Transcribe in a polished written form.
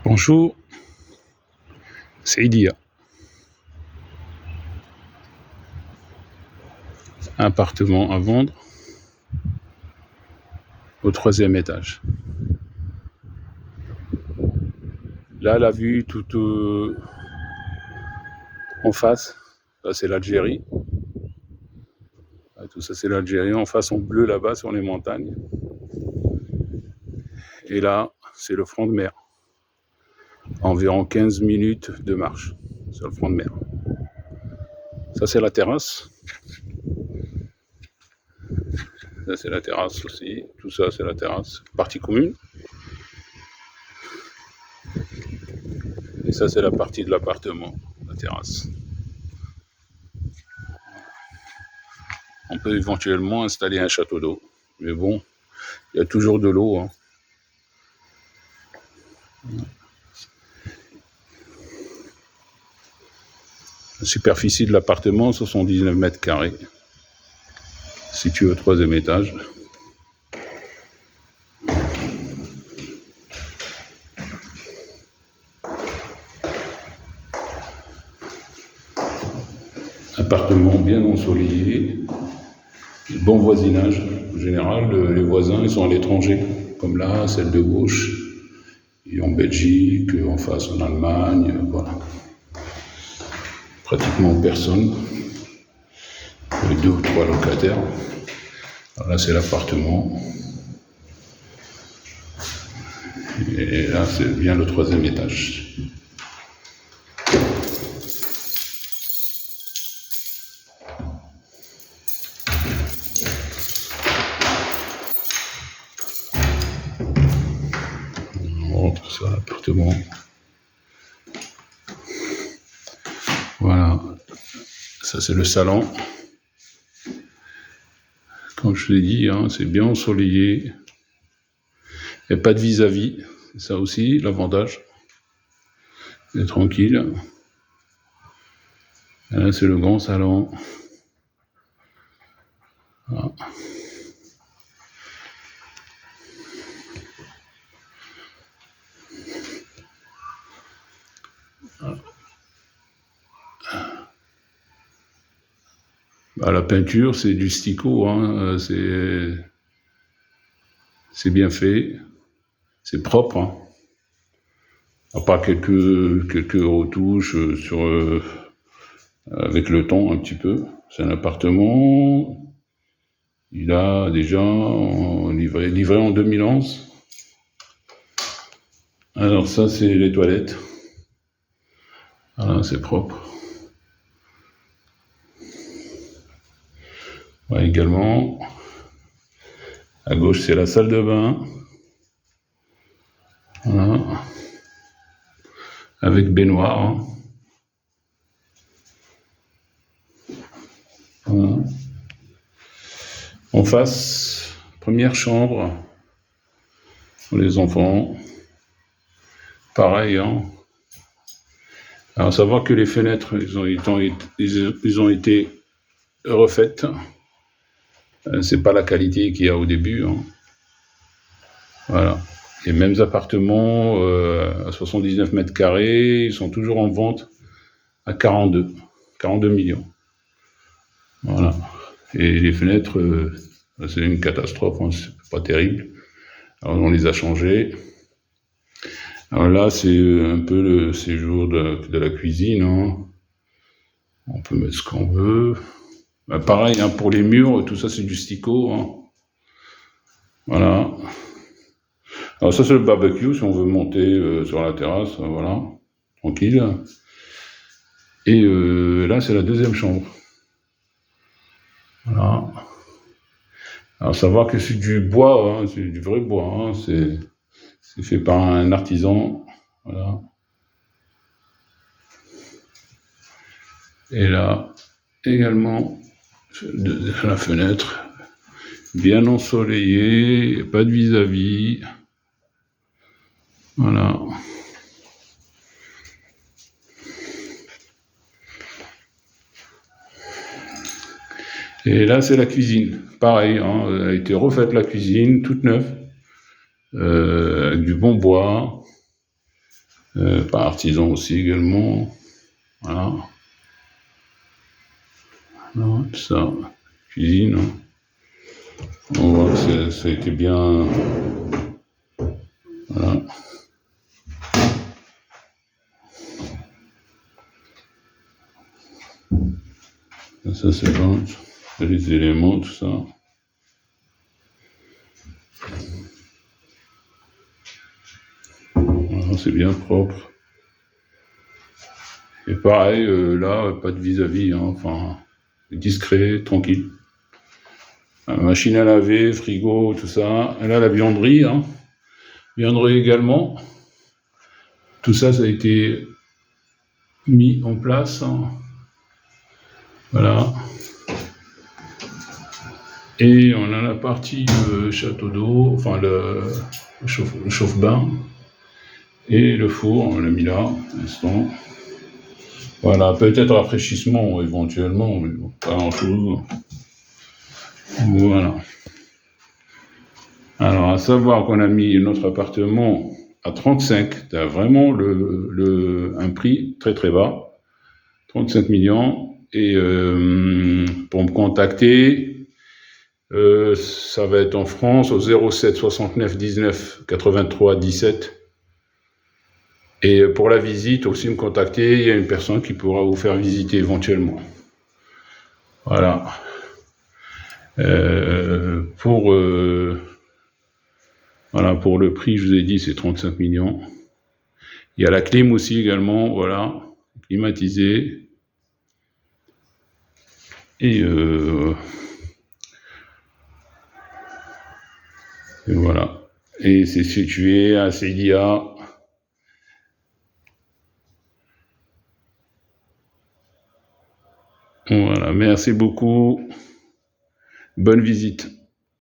Bonjour, c'est Idia. Appartement à vendre au 3e étage. Là, la vue tout en face, ça c'est l'Algérie. Tout ça c'est l'Algérie. En face en bleu là-bas sur les montagnes. Et là, c'est le front de mer. Environ 15 minutes de marche sur le front de mer. Ça c'est la terrasse. Ça c'est la terrasse aussi. Tout ça c'est la terrasse. Partie commune. Et ça c'est la partie de l'appartement, la terrasse. On peut éventuellement installer un château d'eau. Mais bon, il y a toujours de l'eau. Hein. La superficie de l'appartement, 79 mètres carrés. Situé au 3e étage. Appartement bien ensoleillé. Bon voisinage. En général, les voisins ils sont à l'étranger. Comme là, celle de gauche. Et en Belgique, en face en Allemagne, voilà. Pratiquement personne. 2 ou 3 locataires. Alors là, c'est l'appartement. Et là, c'est bien le 3e étage. On rentre sur l'appartement. Voilà. Ça, c'est le salon. Comme je l'ai dit, hein, c'est bien ensoleillé. Il n'y a pas de vis-à-vis. C'est ça aussi, l'avantage. C'est tranquille. Et là, c'est le grand salon. Voilà. Bah, la peinture, c'est du Stico. Hein. C'est bien fait. C'est propre. Hein. À part quelques retouches avec le temps un petit peu. C'est un appartement. Il a déjà livré en 2011. Alors ça, c'est les toilettes. Voilà, c'est propre. Ouais, également, à gauche, c'est la salle de bain. Voilà. Avec baignoire. Hein. Voilà. En face, première chambre pour les enfants. Pareil. Hein. Alors, savoir que les fenêtres, ils ont été refaites. C'est pas la qualité qu'il y a au début. Hein. Voilà. Les mêmes appartements à 79 mètres carrés, ils sont toujours en vente à 42 millions. Voilà. Et les fenêtres, c'est une catastrophe, hein, c'est pas terrible. Alors on les a changées. Alors là, c'est un peu le séjour de la cuisine. Hein. On peut mettre ce qu'on veut. Bah, pareil, hein, pour les murs, tout ça c'est du Stico. Hein. Voilà. Alors ça c'est le barbecue si on veut monter sur la terrasse, voilà, tranquille. Et là c'est la 2e chambre. Voilà. Alors savoir que c'est du bois, hein, c'est du vrai bois, hein, c'est fait par un artisan, voilà. Et là également la fenêtre, bien ensoleillée, pas de vis-à-vis. Voilà. Et là, c'est la cuisine. Pareil, hein, elle a été refaite la cuisine, toute neuve, avec du bon bois. Par artisan aussi également. Voilà. Voilà, tout ça. Cuisine. On voit que ça a été bien. Voilà. Ça c'est bon. Les éléments, tout ça. Voilà, c'est bien propre. Et pareil, là, pas de vis-à-vis, hein, enfin, discret, tranquille. Machine à laver, frigo, tout ça. Et là, la vianderie, hein. Vianderie également. Tout ça, ça a été mis en place, hein. Voilà. Et on a la partie château d'eau, enfin le chauffe-bain. Et le four, on l'a mis là, pour l'instant. Voilà, peut-être rafraîchissement éventuellement, mais pas grand-chose. Voilà. Alors, à savoir qu'on a mis notre appartement à 35, c'est vraiment un prix très très bas, 35 millions. Et pour me contacter, ça va être en France au 07 69 19 83 17. Et pour la visite, aussi me contacter, il y a une personne qui pourra vous faire visiter éventuellement. Voilà. Voilà, pour le prix, je vous ai dit, c'est 35 millions. Il y a la clim aussi également, voilà, climatisée. Et voilà. Et c'est situé à Célia. Voilà, merci beaucoup. Bonne visite.